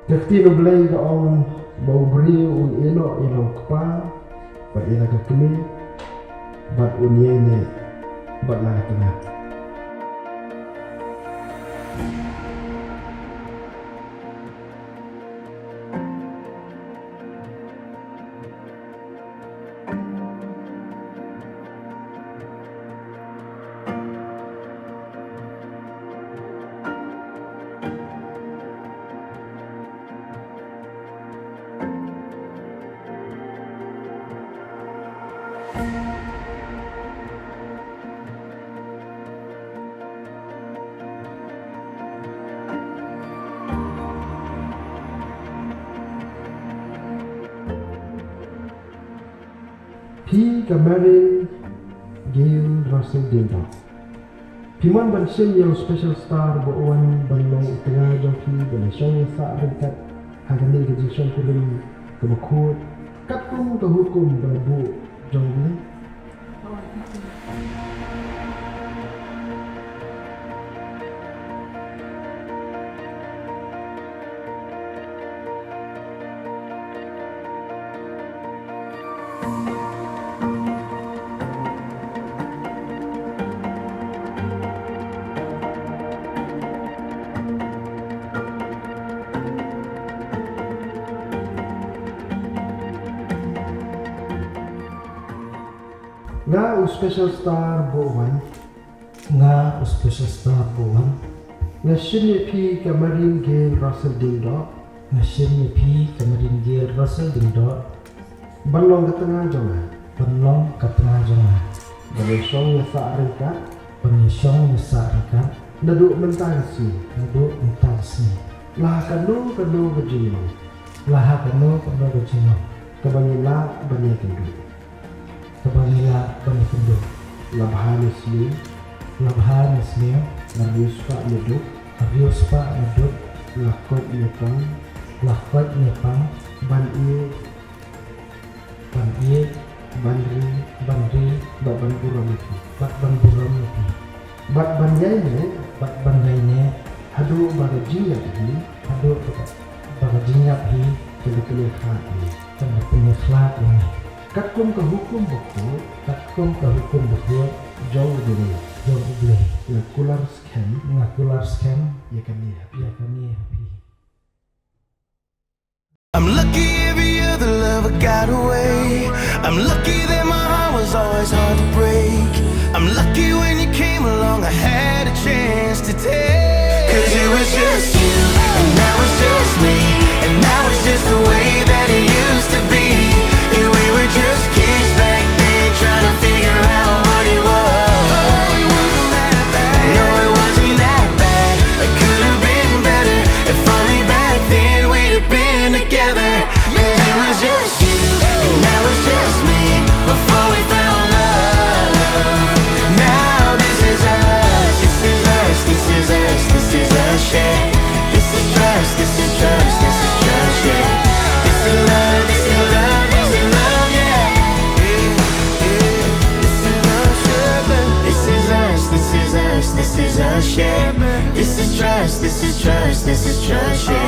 Kefti no belai ga on bau beri un ino kpa bat ina ga kemi bat uniene bat la tengah. Pi Kamarin Gail Russell Dinda Piman ban sim yang special star buwan ban long tengah jong pi ban song sa ringkat hagani ke jisong kuling ke makut kat kum ke hukum babu jong ni. Nga special star buwan nga special star buwan nga sini pi Kamarin Gail Russell Dinda nga sini pi Kamarin Gail Russell Dinda balong ke tengah jong penlong ke tengah jong ban song sa ringkat penyesong sa ringkat naduk mentasi naduk mentasi lah kanu ke jino laha kanu ke jino kabangila banyak kendu kabangila banyak kendu labhan ismi narius pak neduk lakot nepang ban iye bandri ban buram itu bat ban yai ne hadu bagajinya hi kena khat ini katkum ke hukum buku jauh dari ngakular scam ya kami happy I'm lucky every other lover got away. I'm lucky that my heart was always hard to break. I'm lucky when you came along I had a chance to take. 'Cause it was just you, and now it's just me, and now it's just the way that it used to be. And we were just kids back then, trying to figure out what it was. It wasn't that bad. No, it wasn't that bad. It could have been better. If only back then we'd have been together. 'Cause it was just you, and now it's just me, before we found love. Now this is us, this is us, this is us, this is us, yeah. This is trust, this is trust, this is trust, yeah. This is love, this is love, this is love, yeah. This is us, yeah. This is us, this is us, this is us, yeah. This is trust, this is trust, this is trust, yeah.